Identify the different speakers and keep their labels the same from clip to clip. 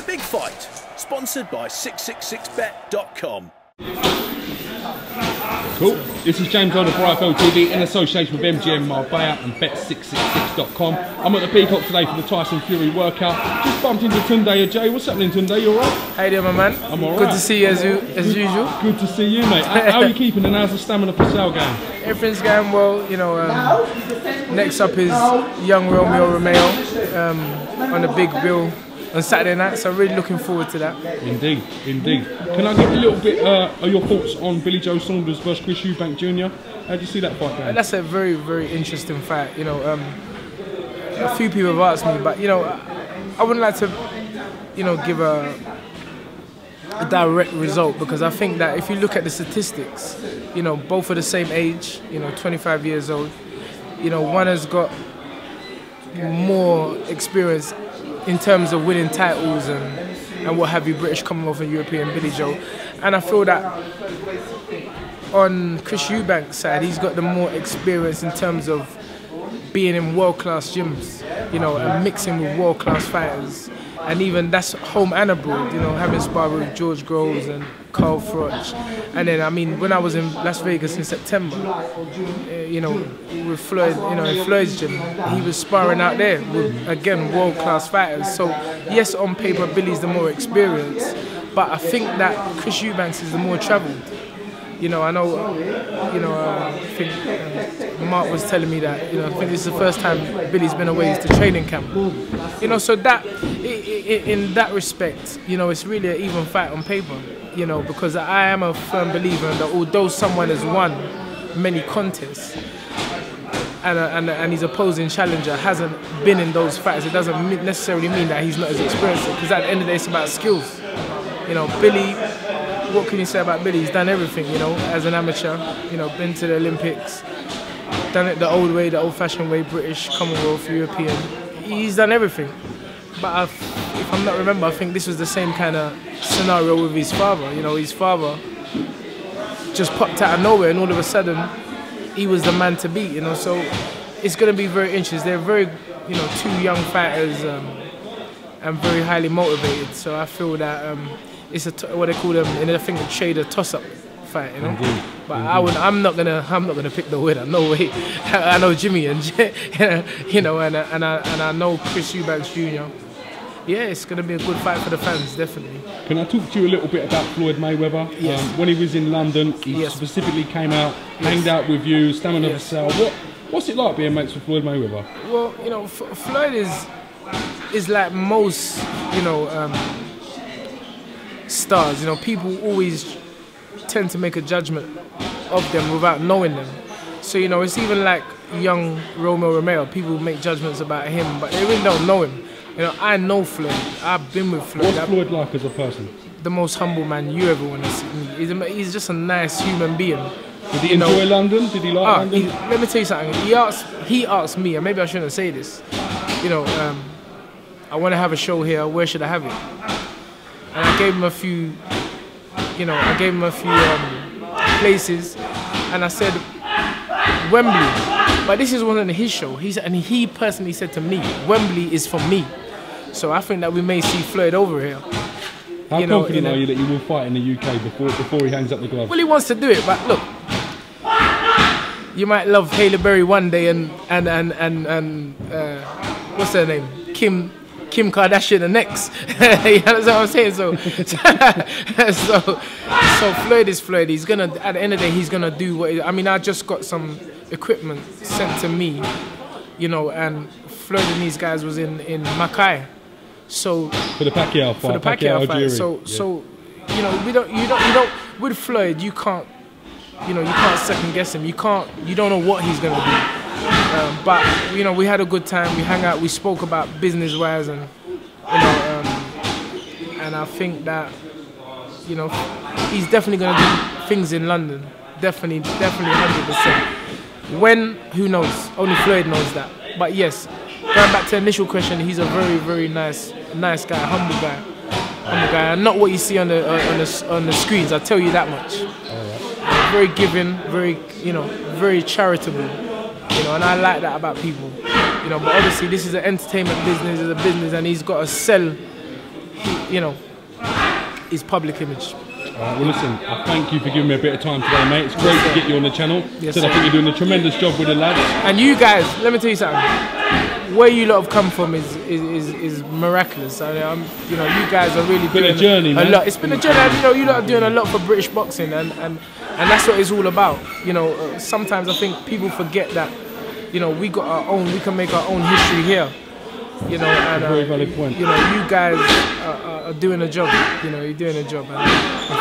Speaker 1: Big Fight, sponsored by 666bet.com.
Speaker 2: Cool. This is James Old of IFL TV in association with MGM Marbella and Bet666.com. I'm at the Peacock today for the Tyson Fury workout. Just bumped into Tunde Ajay. What's happening, Tunde? You alright?
Speaker 3: How you doing, my man?
Speaker 2: I'm alright.
Speaker 3: Good to see you as usual.
Speaker 2: Good to see you, mate. How are you keeping and how's the stamina for sale going?
Speaker 3: Everything's going well. You know, next up is young Romeo on the big bill on Saturday night, so I'm really looking forward to that.
Speaker 2: Indeed, indeed. Can I get a little bit of your thoughts on Billy Joe Saunders versus Chris Eubank Jr.? How do you see that fight going?
Speaker 3: That's a very, very interesting fight. You know, a few people have asked me, but you know, I wouldn't like to, you know, give a direct result, because I think that if you look at the statistics, you know, both are the same age, you know, 25 years old. You know, one has got more experience in terms of winning titles and what have you, British Commonwealth and European, Billy Joe. And I feel that on Chris Eubank's side, he's got the more experience in terms of being in world-class gyms, you know, and mixing with world-class fighters. And even that's home and abroad, you know, having sparred with George Groves and Carl Froch. And then, I mean, when I was in Las Vegas in September, you know, with Floyd, you know, in Floyd's gym, he was sparring out there with, again, world-class fighters. So, yes, on paper, Billy's the more experienced, but I think that Chris Eubanks is the more travelled. You know, I know, you know, I think Mark was telling me that, you know, I think this is the first time Billy's been away to training camp. You know, so that, in that respect, you know, it's really an even fight on paper, you know, because I am a firm believer that although someone has won many contests and his opposing challenger hasn't been in those fights, it doesn't necessarily mean that he's not as experienced, because at the end of the day, it's about skills. You know, Billy, what can you say about Billy? He's done everything, you know, as an amateur, you know, been to the Olympics, done it the old way, the old-fashioned way, British, Commonwealth, European. He's done everything. But if I'm not remember, I think this was the same kind of scenario with his father. You know, his father just popped out of nowhere, and all of a sudden, he was the man to beat, you know. So it's going to be very interesting. They're very, you know, two young fighters and very highly motivated. So I feel that it's what they call them in I think the trade a toss-up fight, you know. Indeed. But indeed. I'm not gonna pick the winner. No way. I know Jimmy and you know, and I know Chris Eubanks Jr. Yeah, it's gonna be a good fight for the fans, definitely.
Speaker 2: Can I talk to you a little bit about Floyd Mayweather?
Speaker 3: Yes.
Speaker 2: When he was in London, he specifically came out, hanged out with you, stamina for sale. What's it like being mates with Floyd Mayweather?
Speaker 3: Well, you know, Floyd is like most, you know, stars. You know, people always tend to make a judgment of them without knowing them. So, you know, it's even like young Romeo. People make judgments about him, but they really don't know him. You know, I know Floyd. I've been with Floyd.
Speaker 2: What's Floyd like as a person?
Speaker 3: The most humble man you ever want to see. He's just a nice human being.
Speaker 2: Did he enjoy London? Did he like London?
Speaker 3: Let me tell you something. He asked me, and maybe I shouldn't say this, you know, I want to have a show here, where should I have it? And I gave him a few, you know, places, and I said Wembley, but this wasn't his show. And he personally said to me, Wembley is for me. So I think that we may see Floyd over here.
Speaker 2: How confident are you that he will fight in the UK before he hangs up the gloves?
Speaker 3: Well, he wants to do it, but look, you might love Hailey Berry one day and what's her name, Kim Kardashian the next. You know what I'm saying? So Floyd is Floyd. He's gonna, at the end of the day, he's gonna do what. I mean, I just got some equipment sent to me, you know, and Floyd and these guys was in Mackay. So
Speaker 2: for the Pacquiao fight. For the Pacquiao fight.
Speaker 3: So you know, you don't with Floyd, you can't, you know, you can't second guess him. You don't know what he's gonna do. But you know, we had a good time. We hung out. We spoke about business-wise, and you know, and I think that, you know, he's definitely going to do things in London. Definitely, 100%. When? Who knows? Only Floyd knows that. But yes, going back to the initial question, he's a very, very nice guy, humble guy, and not what you see on the screens. I tell you that much. Very giving, very, you know, very charitable. You know, and I like that about people. You know, but obviously this is an entertainment business, it's a business, and he's got to sell you know, his public image.
Speaker 2: Well, listen, I thank you for giving me a bit of time today, mate. It's great to get you on the channel.
Speaker 3: Yes,
Speaker 2: I think you're doing a tremendous job with the lads.
Speaker 3: And you guys, let me tell you something. Where you lot have come from is miraculous. I mean, you know, you guys are really doing
Speaker 2: a journey, man.
Speaker 3: lot. It's been a journey. And, you know, you lot are doing a lot for British boxing, and that's what it's all about. You know, sometimes I think people forget that, you know, we got our own. We can make our own history here. You know, and
Speaker 2: very valid point.
Speaker 3: you know, you guys are doing a job. You know, you're doing a job, and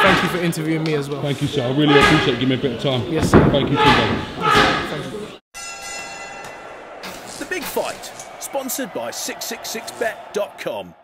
Speaker 3: thank you for interviewing me as well.
Speaker 2: Thank you, sir. I really appreciate you giving me a bit of time.
Speaker 3: Yes, sir.
Speaker 2: Thank you, Tunde.
Speaker 3: Thank you.
Speaker 1: The Big Fight, sponsored by 666bet.com.